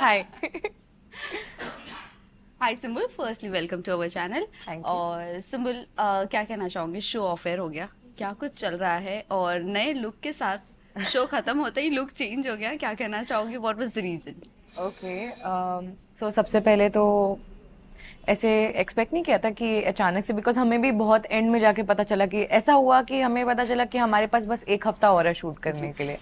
Hi. Hi Sumbul, firstly welcome to our channel. Thank you. और सुम्बुल, क्या कहना चाहूंगी, शो ऑफ एयर हो गया, क्या कुछ चल रहा है और नए लुक के साथ शो खत्म होते ही लुक चेंज हो गया, क्या कहना चाहूंगी, what was the reason? Okay. So सबसे पहले तो ऐसे एक्सपेक्ट नहीं किया था कि अचानक से, बिकॉज हमें भी बहुत एंड में जाके पता चला कि ऐसा हुआ कि हमें पता चला कि हमारे पास बस एक हफ्ता और है शूट जी। करने के लिए।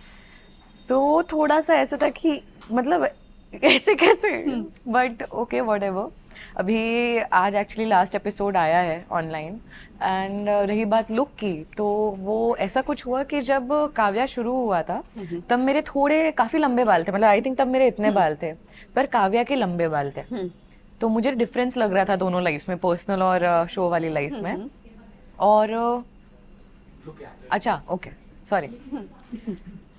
सो थोड़ा सा ऐसा था कि मतलब ऐसे कैसे, हम्म। But okay whatever. अभी आज एक्चुअली लास्ट एपिसोड आया है ऑनलाइन। एंड रही बात लुक की, तो वो ऐसा कुछ हुआ कि जब काव्या शुरू हुआ था हम्म। तब मेरे थोड़े काफी लंबे बाल थे, मतलब आई थिंक तब मेरे इतने हम्म। बाल थे, पर काव्या के लंबे बाल थे। हम्म। तो मुझे डिफरेंस लग रहा था दोनों लाइफ में, पर्सनल और शो वाली लाइफ में। हम्म। और अच्छा ओके, सॉरी।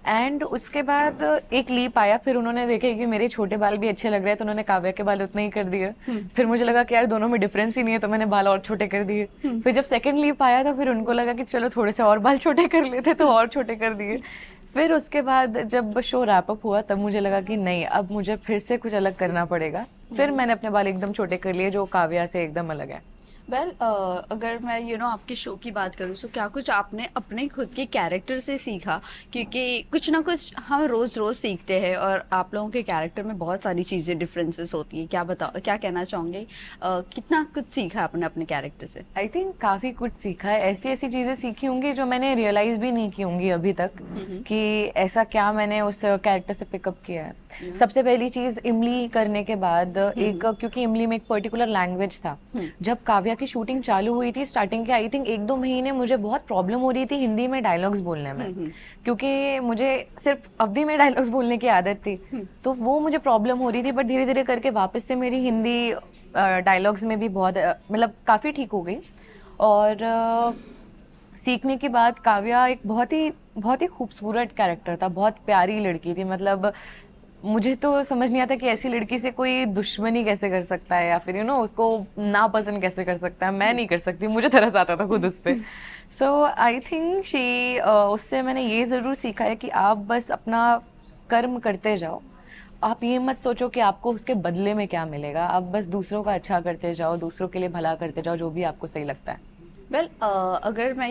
एंड उसके बाद एक लीप आया, फिर उन्होंने देखे कि मेरे छोटे बाल भी अच्छे लग रहे हैं, तो उन्होंने काव्या के बाल उतने ही कर दिए। हम्म। फिर मुझे लगा कि यार दोनों में डिफरेंस ही नहीं है, तो मैंने बाल और छोटे कर दिए। हम्म। फिर जब सेकंड लीप आया तो फिर उनको लगा कि चलो थोड़े से और बाल छोटे कर लेते, तो और छोटे कर दिए। फिर उसके बाद जब शो रैप अप हुआ तब मुझे लगा कि नहीं, अब मुझे फिर से कुछ अलग करना पड़ेगा। फिर मैंने अपने बाल एकदम छोटे कर लिए, जो काव्या से एकदम अलग है। वेल, अगर मैं आपके शो की बात करूँ, तो क्या कुछ आपने अपने खुद के कैरेक्टर से सीखा? क्योंकि कुछ ना कुछ हम रोज रोज सीखते हैं और आप लोगों के कैरेक्टर में बहुत सारी चीजें डिफरेंसेस होती हैं, क्या बताओ, क्या कहना चाहोगे? कितना कुछ सीखा आपने अपने कैरेक्टर से? आई थिंक काफी कुछ सीखा है, ऐसी ऐसी चीजें सीखी होंगी जो मैंने रियलाइज भी नहीं की होंगी अभी तक, हम्म। कि ऐसा क्या मैंने उस कैरेक्टर से पिकअप किया है। Yeah. सबसे पहली चीज, इमली करने के बाद एक, हम्म। क्योंकि इमली में एक पर्टिकुलर लैंग्वेज था। हम्म। जब काव्या की शूटिंग चालू हुई थी, स्टार्टिंग के आई थिंक 1-2 महीने मुझे बहुत प्रॉब्लम हो रही थी हिंदी में डायलॉग्स बोलने में, हम्म। क्योंकि मुझे सिर्फ अवधि में डायलॉग्स बोलने की आदत थी। हम्म। तो वो मुझे प्रॉब्लम हो रही थी, बट धीरे धीरे करके वापस से मेरी हिंदी डायलॉग्स में भी बहुत मतलब काफ़ी ठीक हो गई। और सीखने की बात, काव्या एक बहुत ही खूबसूरत कैरेक्टर था, बहुत प्यारी लड़की थी। मतलब मुझे तो समझ नहीं आता कि ऐसी लड़की से कोई दुश्मनी कैसे कर सकता है, या फिर उसको नापसंद कैसे कर सकता है। मैं नहीं कर सकती, मुझे तरस आता था खुद उस पे। सो आई थिंक शी, उससे मैंने ये ज़रूर सीखा है कि आप बस अपना कर्म करते जाओ। आप ये मत सोचो कि आपको उसके बदले में क्या मिलेगा, आप बस दूसरों का अच्छा करते जाओ, दूसरों के लिए भला करते जाओ, जो भी आपको सही लगता है। वेल, अगर मैं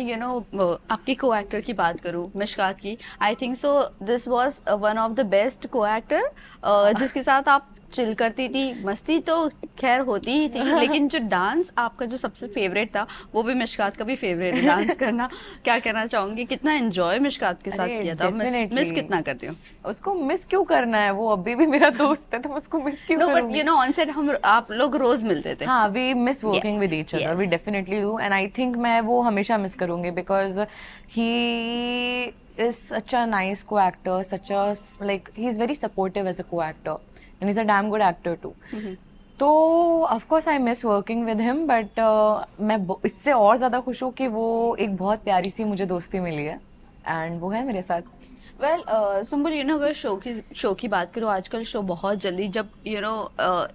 आपकी को एक्टर की बात करूं, मिशकात की, I think so this was one of the best को एक्टर, जिसके साथ आप चिल करती थी। मस्ती तो खैर होती ही थी, लेकिन जो डांस आपका जो सबसे फेवरेट था, वो भी मिशकात का भी फेवरेट है डांस करना। क्या कहना चाहूंगी, कितना एंजॉय मिशकात के साथ अरे किया था? Miss definitely. मिस कितना करती हूँ? उसको मिस क्यों करना है, वो अभी भी मेरा दोस्त है, तो मैं उसको मिस क्यों नो, बट करूंगी। ऑन सेट हम आप लोग रोज मिलते थे। हाँ, we miss working with yes, each other, we yes. Definitely do, and I think मैं वो हमेशा मिस करूंगी, because he is such a nice co actor, such a, like he is very supportive as a co actor, and is a damn good actor too. तो of course I miss working with him, but मैं इससे और ज़्यादा खुश हूँ कि वो एक बहुत प्यारी सी मुझे दोस्ती मिली है, एंड वो है मेरे साथ। वेल, सुम्बुल, अगर शो की बात करो, आजकल शो बहुत जल्दी, जब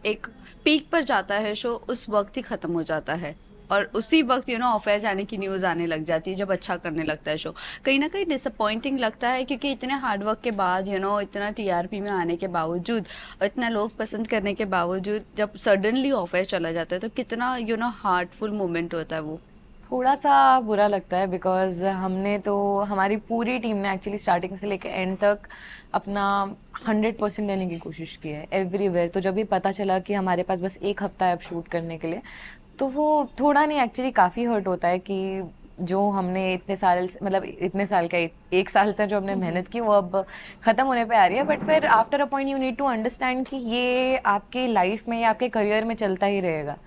एक पीक पर जाता है शो, उस वक्त ही खत्म हो जाता है, और उसी वक्त ऑफेयर जाने की न्यूज आने लग जाती है जब अच्छा करने लगता है शो। कहीं ना कहीं डिसअपॉइंटिंग लगता है, क्योंकि इतने हार्डवर्क के बाद, इतना टीआरपी में आने के बावजूद, इतना लोग पसंद करने के बावजूद, जब सडनली ऑफेयर चला जाता है, तो कितना हार्टफुल मोमेंट होता है वो। थोड़ा सा बुरा लगता है, बिकॉज हमने तो, हमारी पूरी टीम ने एक्चुअली स्टार्टिंग से लेकर एंड तक अपना 100% देने की कोशिश की है एवरीवेयर। तो जब भी पता चला कि हमारे पास बस एक हफ्ता है अब शूट करने के लिए, तो वो थोड़ा नहीं, एक्चुअली काफ़ी हर्ट होता है कि जो हमने इतने साल मतलब इतने साल का एक साल से जो हमने मेहनत की, वो अब ख़त्म होने पे आ रही है। बट फिर after a point you need to understand कि ये आपकी लाइफ में या आपके करियर में चलता ही रहेगा।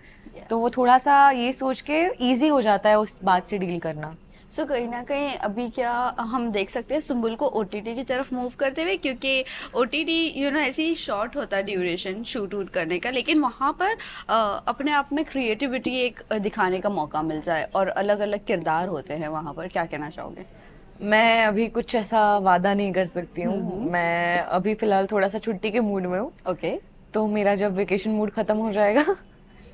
तो वो थोड़ा सा ये सोच के इजी हो जाता है उस बात से डील करना। सो कहीं ना कहीं अभी क्या हम देख सकते हैं सुम्बुल को ओटीटी की तरफ मूव करते हुए, क्योंकि ओटीटी ऐसे ही शॉर्ट होता है ड्यूरेशन शूट वूट करने का, लेकिन वहाँ पर अपने आप में क्रिएटिविटी एक दिखाने का मौका मिल जाए, और अलग अलग किरदार होते हैं वहाँ पर, क्या कहना चाहोगे? मैं अभी कुछ ऐसा वादा नहीं कर सकती हूँ, हम्म। मैं अभी फिलहाल थोड़ा सा छुट्टी के मूड में हूँ। ओके। तो मेरा जब वेकेशन मूड खत्म हो जाएगा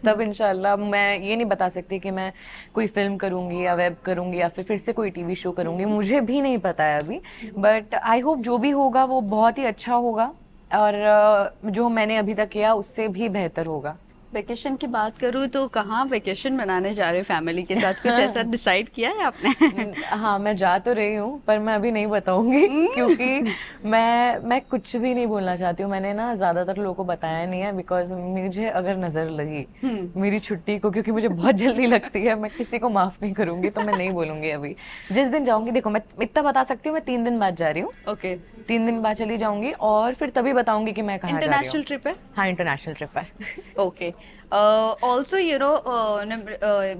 तब इंशाल्लाह, मैं ये नहीं बता सकती कि मैं कोई फिल्म करूंगी या वेब करूंगी या फिर से कोई टीवी शो करूंगी, मुझे भी नहीं पता है अभी। बट आई होप जो भी होगा वो बहुत ही अच्छा होगा, और जो मैंने अभी तक किया उससे भी बेहतर होगा। वेकेशन की बात करूँ तो कहाँ वेकेशन मनाने जा रहे हो फैमिली के साथ? कुछ ऐसा डिसाइड किया है आपने? हाँ, मैं जा तो रही हूँ पर मैं अभी नहीं बताऊंगी क्योंकि मैं कुछ भी नहीं बोलना चाहती हूँ। मैंने ना ज्यादातर लोगों को बताया नहीं है बिकॉज मुझे अगर नजर लगी मेरी छुट्टी को, क्योंकि मुझे बहुत जल्दी लगती है, मैं किसी को माफ नहीं करूंगी, तो मैं नहीं बोलूंगी अभी। जिस दिन जाऊंगी, देखो मैं इतना बता सकती हूँ, मैं 3 दिन बाद जा रही हूँ। ओके। 3 दिन बाद चली जाऊंगी और फिर तभी बताऊंगी कि मैं कहाँ जा रही इंटरनेशनल हूँ। ट्रिप है? हाँ, इंटरनेशनल ट्रिप है। ओके। ऑल्सो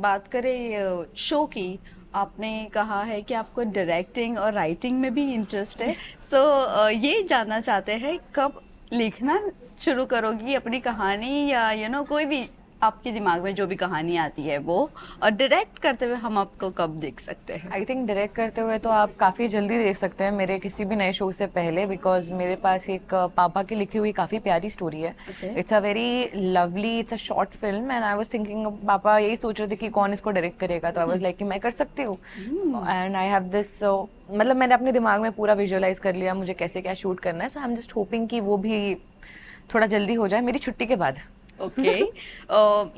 बात करें शो की, आपने कहा है कि आपको डायरेक्टिंग और राइटिंग में भी इंटरेस्ट है। सो ये जानना चाहते हैं कब लिखना शुरू करोगी अपनी कहानी, या कोई भी आपके दिमाग में जो भी कहानी आती है वो, और डायरेक्ट करते हुए हम आपको कब देख सकते हैं? आई थिंक डायरेक्ट करते हुए तो आप काफ़ी जल्दी देख सकते हैं मेरे किसी भी नए शो से पहले, बिकॉज मेरे पास एक पापा की लिखी हुई काफ़ी प्यारी स्टोरी है। Okay. It's a very lovely, it's a short film and I was thinking, पापा यही सोच रहे थे कि कौन इसको डायरेक्ट करेगा, तो आई वाज लाइक कि मैं कर सकती हूँ। एंड आई हैव दिस, मतलब मैंने अपने दिमाग में पूरा विजुअलाइज कर लिया मुझे कैसे क्या शूट करना है। सो आई एम जस्ट होपिंग कि वो भी थोड़ा जल्दी हो जाए मेरी छुट्टी के बाद। ओके।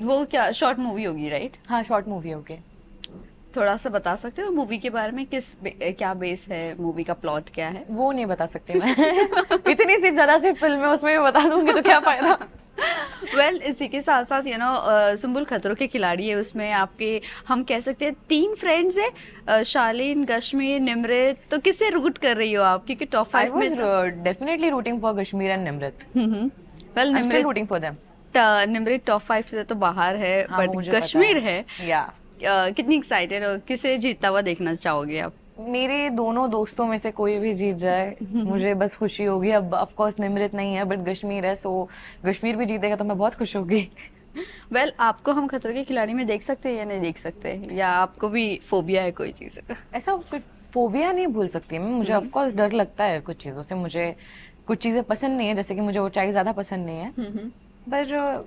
वो क्या शॉर्ट मूवी होगी, राइट? हाँ, शॉर्ट मूवी होगी। थोड़ा सा बता सकते हो मूवी के बारे में? क्या बेस है मूवी का, प्लॉट क्या है? वो नहीं बता सकती मैं। इतनी सी जरा सी फिल्म है, उसमें भी बता दूंगी तो क्या फायदा। वेल इसी के साथ साथ सुम्बुल खतरों के खिलाड़ी है, उसमें आपके हम कह सकते हैं 3 फ्रेंड्स है, शालीन, कश्मीर, निमृत। तो किसे रूट कर रही हो आप, क्योंकि टॉप 5 में definitely rooting for Kashmir and Nimrit. Well I am still rooting for them. Nimrit top 5 से तो बाहर है, हाँ, वो बट मुझे पता कश्मीर है। या कितनी एक्साइटेड हो, किसे जीतता हुआ देखना चाहोगे आप? मेरे दोनों दोस्तों में से कोई भी जीत जाए मुझे बस खुशी होगी। अब ऑफ कोर्स निमृत नहीं है बट कश्मीर है, सो कश्मीर भी जीतेगा तो मैं बहुत खुश होगी। वेल आपको हम खतरों के खिलाड़ी में देख सकते हैं या नहीं देख सकते, या आपको भी फोबिया है कोई चीज़ का? ऐसा कुछ फोबिया नहीं भूल सकती मैं, मुझे ऑफ कोर्स डर लगता है कुछ चीज़ों से। मुझे कुछ चीज़ें पसंद नहीं है, जैसे कि मुझे ऊंचाई ज़्यादा पसंद नहीं है, पर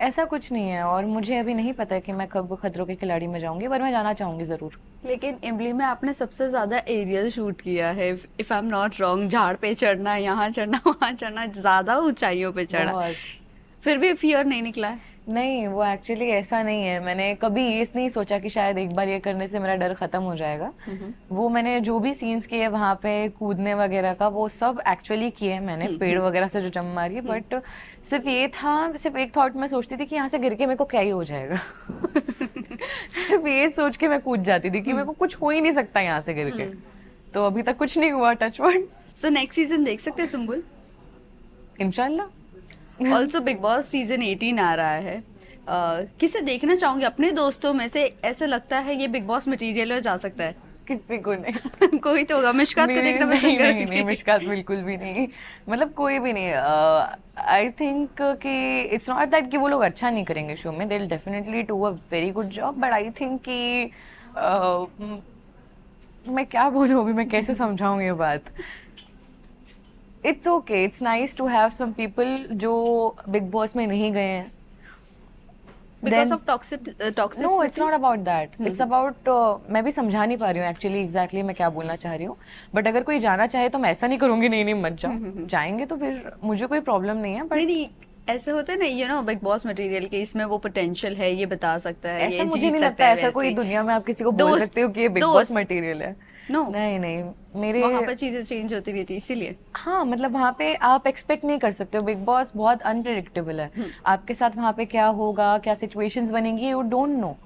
ऐसा कुछ नहीं है। और मुझे अभी नहीं पता है कि मैं कब खतरों के खिलाड़ी में जाऊंगी, पर मैं जाना चाहूंगी जरूर। लेकिन इमली में आपने सबसे ज्यादा एरियल शूट किया है, if I am not wrong. झाड़ पे चढ़ना, यहाँ चढ़ना, वहाँ चढ़ना, ज्यादा ऊंचाइयों पे चढ़ा, बहुत। फिर भी फियर नहीं निकला है? नहीं, वो एक्चुअली ऐसा नहीं है। मैंने कभी ये नहीं सोचा कि शायद एक बार ये करने से मेरा डर खत्म हो जाएगा। वो मैंने जो भी सीन्स किए वहाँ पे कूदने वगैरह का, वो सब एक्चुअली किए मैंने, पेड़ वगैरह से जो जम मारी। बट सिर्फ ये था, सिर्फ एक थॉट में सोचती थी कि यहाँ से गिर के मेरे को क्या ही हो जाएगा। सिर्फ ये सोच के मैं कूद जाती थी कि मेरे को कुछ हो ही नहीं सकता यहाँ से गिर के। तो अभी तक कुछ नहीं हुआ, touch wood. So next season देख सकते हैं सुम्बुल? इंशाल्लाह। ऑल्सो बिग बॉस सीजन 18 आ रहा है। किसे देखना चाहूंगी अपने दोस्तों में से, ऐसा लगता है ये बिग बॉस मटेरियल हो जा सकता है? किसी को नहीं। कोई तो होगा। मिशकात को देखना पसंद नहीं, करोगी? नहीं, मिशकात बिल्कुल भी नहीं, मतलब कोई भी नहीं। आई थिंक कि इट्स नॉट दैट कि वो लोग अच्छा नहीं करेंगे शो में, they will definitely do a very good job, but I think कि मैं क्या बोलूँ अभी, मैं कैसे समझाऊँ ये बात। It's okay, it's nice to have some people जो बिग बॉस में नहीं गए हैं। Because Then- of toxic no, it's not about that, it's about, मैं भी समझा नहीं पा रही हूँ एक्चुअली एग्जैक्टली मैं क्या बोलना चाह रही हूँ। बट अगर कोई जाना चाहे तो मैं ऐसा नहीं करूंगी, नहीं नहीं मत जाओ, जाएंगे तो फिर मुझे कोई प्रॉब्लम नहीं है। नहीं बट नहीं, ऐसे होता है ना, बिग बॉस मटेरियल के इसमें वो पोटेंशियल है, ये बता सकता है, ऐसा ये मुझे जीत नहीं सकता लगता है, ऐसा कोई वैसे। दुनिया में आप किसी को बोल दोस्त- सकते हो कि ये बिग बॉस दोस्त। मटेरियल है। नो, नहीं नहीं, मेरे वहां पर चीजें चेंज होती रहती है, इसीलिए। हाँ, मतलब वहाँ पे आप एक्सपेक्ट नहीं कर सकते हो, बिग बॉस बहुत अनप्रिडिक्टेबल है। आपके साथ वहाँ पे क्या होगा, क्या सिचुएशंस बनेंगी, यू डोंट नो।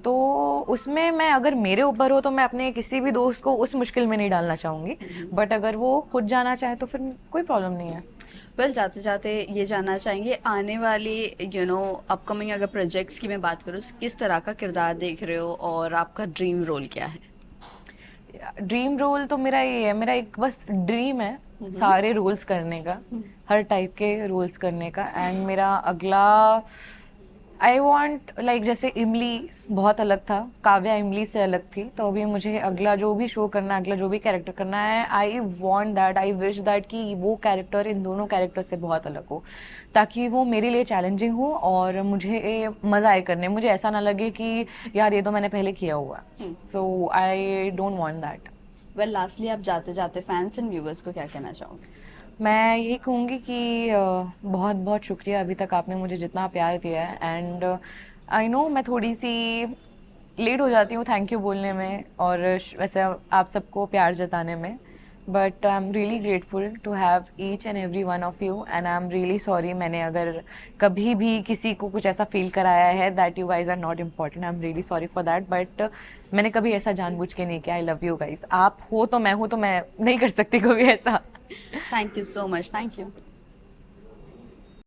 तो उसमें मैं, अगर मेरे ऊपर हो तो मैं अपने किसी भी दोस्त को उस मुश्किल में नहीं डालना चाहूंगी, बट अगर वो खुद जाना चाहे तो फिर कोई प्रॉब्लम नहीं है। वेल जाते जाते ये जानना चाहेंगे, आने वाली अपकमिंग अगर प्रोजेक्ट्स की मैं बात करूँ, किस तरह का किरदार देख रहे हो, और आपका ड्रीम रोल क्या है? ड्रीम रोल तो मेरा ये है, मेरा एक बस ड्रीम है सारे रोल्स करने का, हर टाइप के रोल्स करने का। एंड मेरा अगला, आई वॉन्ट लाइक, जैसे इमली बहुत अलग था, काव्या इमली से अलग थी, तो अभी मुझे अगला जो भी शो करना है, अगला जो भी कैरेक्टर करना है, I want that, I wish that कि वो कैरेक्टर इन दोनों कैरेक्टर से बहुत अलग हो, ताकि वो मेरे लिए चैलेंजिंग हो और मुझे मज़ा आए करने, मुझे ऐसा ना लगे कि यार ये तो मैंने पहले किया हुआ। So I don't want that. Well lastly आप जाते जाते फैंस एंड व्यूवर्स को क्या कहना चाहोगे? मैं यही कहूँगी कि बहुत बहुत शुक्रिया अभी तक आपने मुझे जितना प्यार दिया है। एंड आई नो मैं थोड़ी सी लेट हो जाती हूँ थैंक यू बोलने में और वैसे आप सबको प्यार जताने में, but I am really grateful to have each and every one of you and I am really sorry मैंने अगर कभी भी किसी को कुछ ऐसा फील कराया है that you guys are not important, I am really sorry for that, but मैंने कभी ऐसा जानबूझ के नहीं किया। आई लव यू गाइज, आप हो तो मैं हूँ तो मैं नहीं कर सकती कभी ऐसा। Thank you so much, thank you.